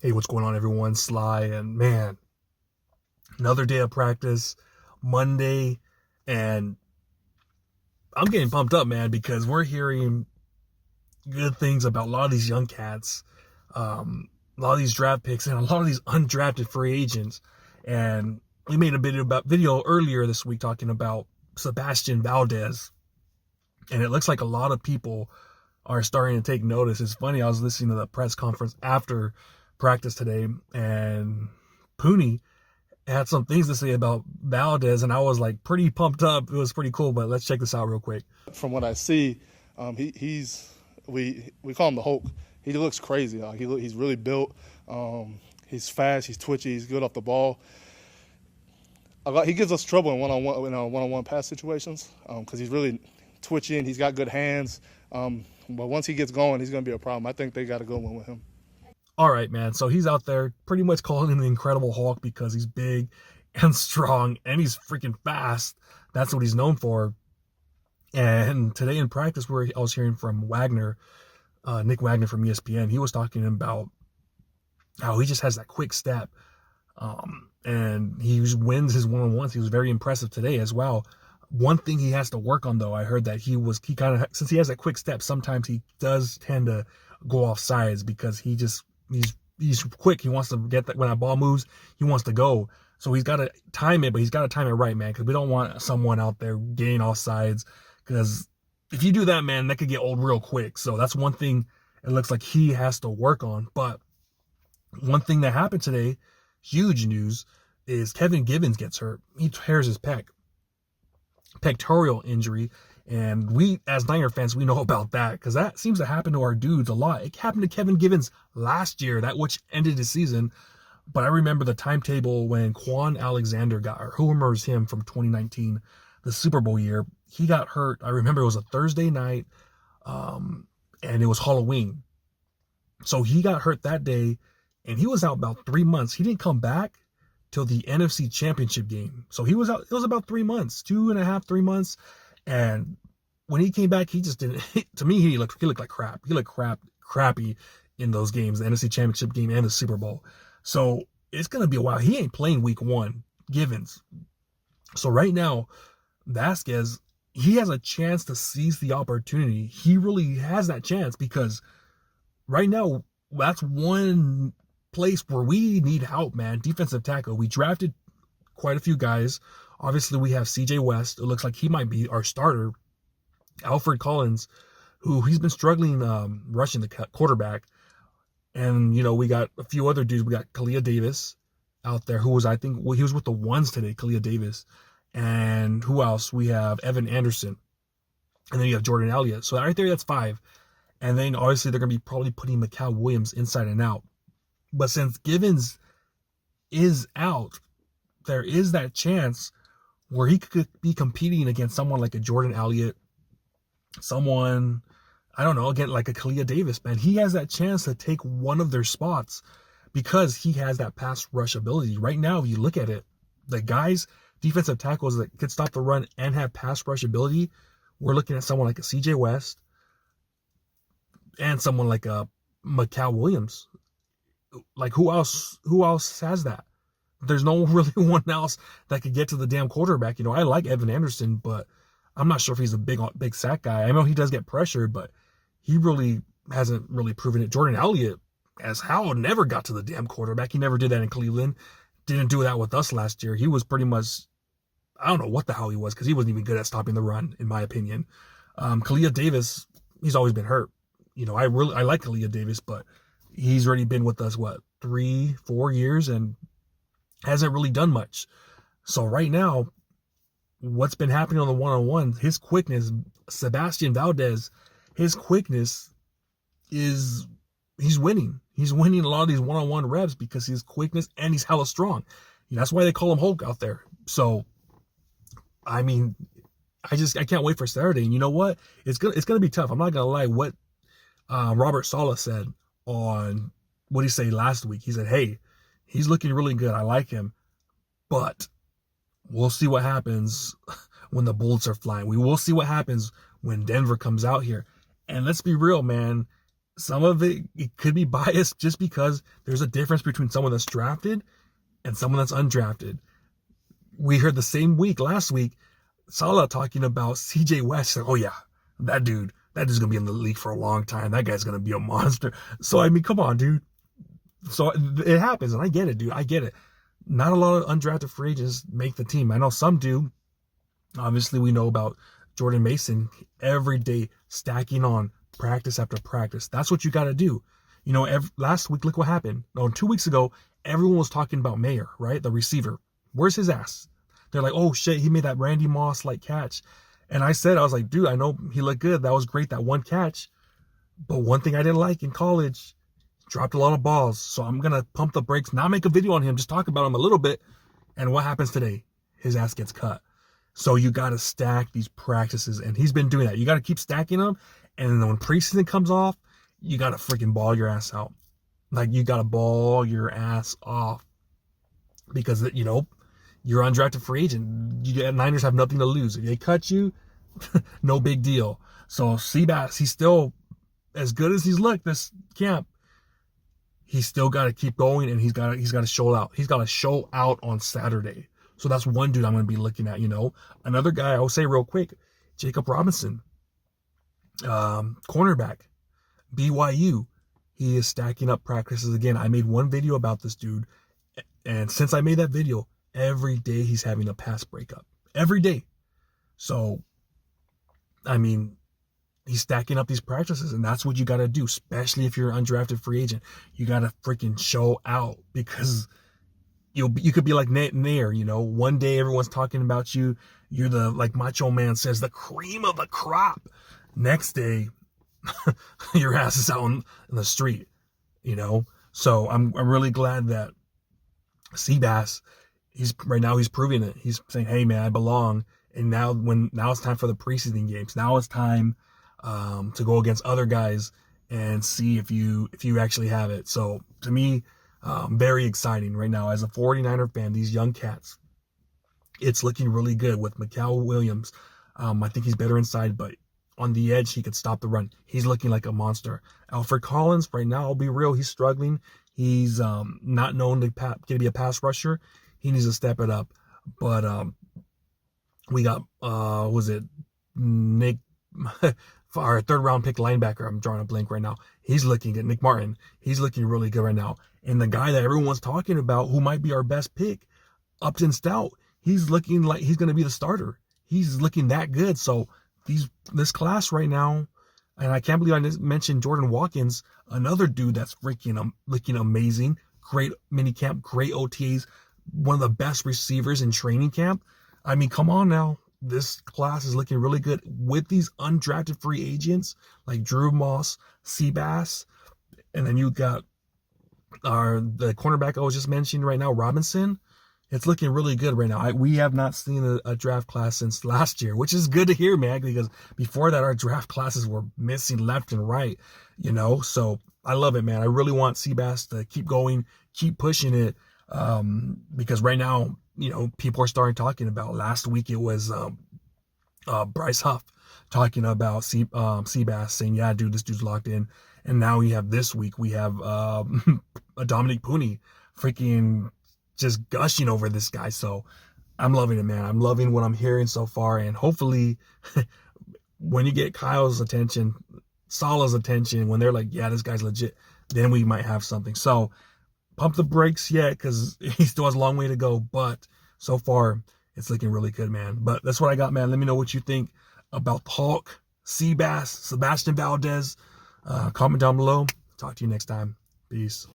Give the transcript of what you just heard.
Hey, what's going on, everyone? Sly, and man, another day of practice, Monday, and I'm getting pumped up, man, because we're hearing good things about a lot of these young cats, a lot of these draft picks, and a lot of these undrafted free agents. And we made a video earlier this week talking about Sebastian Valdez, and it looks like a lot of people are starting to take notice. It's funny, I was listening to the press conference after practice today, and Puni had some things to say about Valdez, and I was like pretty pumped up. It was pretty cool, but let's check this out real quick. From what I see, he's we call him the Hulk. He looks crazy. He's really built. He's fast. He's twitchy. He's good off the ball. He gives us trouble in one-on-one pass situations because he's really twitchy and he's got good hands. But once he gets going, he's going to be a problem. I think they got a good one with him. All right, man. So he's out there pretty much calling him the Incredible Hulk because he's big and strong and he's freaking fast. That's what he's known for. And today in practice, where I was hearing from Wagner, Nick Wagner from ESPN, he was talking about how he just has that quick step. And he wins his one-on-ones. He was very impressive today as well. One thing he has to work on, though, I heard that he kind of, since he has that quick step, sometimes he does tend to go off sides because he's quick. He wants to get that when that ball moves, he wants to go. So he's got to time it, but he's got to time it right, man, because we don't want someone out there getting off sides, because if you do that, man, that could get old real quick. So that's one thing it looks like he has to work on. But one thing that happened today, huge news, is Kevin Givens gets hurt. He tears his pectoral injury. And we, as Niner fans, we know about that because that seems to happen to our dudes a lot. It happened to Kevin Givens last year, which ended his season. But I remember the timetable when Quan Alexander got hurt. Who remembers him from 2019, the Super Bowl year? He got hurt. I remember it was a Thursday night, and it was Halloween. So he got hurt that day, and he was out about 3 months. He didn't come back till the NFC Championship game. So he was out. It was about 3 months, 2.5, 3 months. And when he came back, he just didn't. To me, he looked like crap. He looked crappy in those games, the NFC Championship game and the Super Bowl. So it's gonna be a while. He ain't playing Week 1, Givens. So right now, Vasquez, he has a chance to seize the opportunity. He really has that chance because right now, that's one place where we need help, man. Defensive tackle. We drafted quite a few guys. Obviously, we have CJ West. It looks like he might be our starter. Alfred Collins, who he's been struggling rushing the quarterback. And, we got a few other dudes. We got Kalia Davis out there, who was, I think, he was with the ones today, Kalia Davis. And who else? We have Evan Anderson. And then you have Jordan Elliott. So right there, that's 5. And then, obviously, they're going to be probably putting Mikal Williams inside and out. But since Givens is out, there is that chance where he could be competing against someone like a Jordan Elliott, someone, I don't know, again, like a Kalia Davis, man. He has that chance to take one of their spots because he has that pass rush ability. Right now, if you look at it, the guys, defensive tackles that could stop the run and have pass rush ability, we're looking at someone like a CJ West and someone like a Mikal Williams. Like, who else has that? There's no really one else that could get to the damn quarterback. I like Evan Anderson, but I'm not sure if he's a big sack guy. I know he does get pressure, but he really hasn't really proven it. Jordan Elliott, as how, never got to the damn quarterback. He never did that in Cleveland. Didn't do that with us last year. He was pretty much, I don't know what the hell he was, because he wasn't even good at stopping the run, in my opinion. Kalia Davis, he's always been hurt. I like Kalia Davis, but he's already been with us, 3-4 years, and hasn't really done much. So right now, what's been happening on the one-on-one, his quickness, Sebastian Valdez, his quickness he's winning. He's winning a lot of these one-on-one reps because his quickness, and he's hella strong. That's why they call him Hulk out there. So, I mean, I can't wait for Saturday. And you know what? It's gonna be tough. I'm not gonna lie. What Robert Saleh said on, what did he say last week? He said, hey, he's looking really good. I like him. But we'll see what happens when the bullets are flying. We will see what happens when Denver comes out here. And let's be real, man. some of it could be biased just because there's a difference between someone that's drafted and someone that's undrafted. We heard the same week last week, Salah talking about CJ West. Like, oh yeah, that dude's gonna be in the league for a long time. That guy's gonna be a monster. So I mean, come on, dude. So it happens, and I get it, dude. I get it. Not a lot of undrafted free agents make the team. I know some do. Obviously, we know about Jordan Mason every day stacking on practice after practice. That's what you got to do. You know, last week, look what happened. No, 2 weeks ago, everyone was talking about Mayer, right? The receiver. Where's his ass? They're like, oh shit, he made that Randy Moss-like catch. And I was like, dude, I know he looked good. That was great, that one catch. But one thing I didn't like in college, dropped a lot of balls. So I'm going to pump the brakes, not make a video on him, just talk about him a little bit. And what happens today? His ass gets cut. So you got to stack these practices. And he's been doing that. You got to keep stacking them. And then when preseason comes off, you got to freaking ball your ass out. Like, you got to ball your ass off. Because, you know, you're an undrafted free agent. Niners have nothing to lose. If they cut you, no big deal. So Seabass, he's still as good as he's looked this camp. He's still got to keep going, and he's got to show out. He's got to show out on Saturday. So that's one dude I'm going to be looking at, you know. Another guy, I'll say real quick, Jacob Robinson, cornerback, BYU. He is stacking up practices again. I made one video about this dude, and since I made that video, every day he's having a pass breakup. Every day. So, I mean, he's stacking up these practices, and that's what you got to do, especially if you're an undrafted free agent. You got to freaking show out, because you could be like Nair, you know. One day everyone's talking about you. You're the, like Macho Man says, the cream of the crop. Next day, your ass is out in the street, you know. So I'm really glad that Seabass, right now he's proving it. He's saying, hey man, I belong. And now it's time for the preseason games. Now it's time to go against other guys and see if you actually have it. So to me, very exciting right now as a 49er fan. These young cats, it's looking really good with Mikael Williams. I think he's better inside, but on the edge, he could stop the run. He's looking like a monster. Alfred Collins, right now, I'll be real, he's struggling. He's not known to be a pass rusher. He needs to step it up. But we got, Nick, our third round pick linebacker, I'm drawing a blank right now. He's looking good. Nick Martin, he's looking really good right now. And the guy that everyone's talking about, who might be our best pick, Upton Stout, he's looking like he's going to be the starter. He's looking that good. So this class right now, and I can't believe I just mentioned Jordan Watkins, another dude that's freaking looking amazing. Great mini camp, great OTAs, one of the best receivers in training camp. I mean, come on now. This class is looking really good with these undrafted free agents like Drew Moss, Seabass, and then you got the cornerback I was just mentioning right now, Robinson. It's looking really good right now. We have not seen a draft class since last year, which is good to hear, man, because before that, our draft classes were missing left and right, you know? So I love it, man. I really want Seabass to keep going, keep pushing it, because right now, you know, people are starting talking about, last week it was Bryce Huff talking about Seabass, saying, yeah, dude, this dude's locked in. And now this week, we have Dominick Puni freaking just gushing over this guy. So I'm loving it, man. I'm loving what I'm hearing so far. And hopefully when you get Kyle's attention, Salah's attention, when they're like, yeah, this guy's legit, then we might have something. So pump the brakes yet, because he still has a long way to go. But so far, it's looking really good, man. But that's what I got, man. Let me know what you think about Hulk, Seabass, Sebastian Valdez. Comment down below. Talk to you next time. Peace.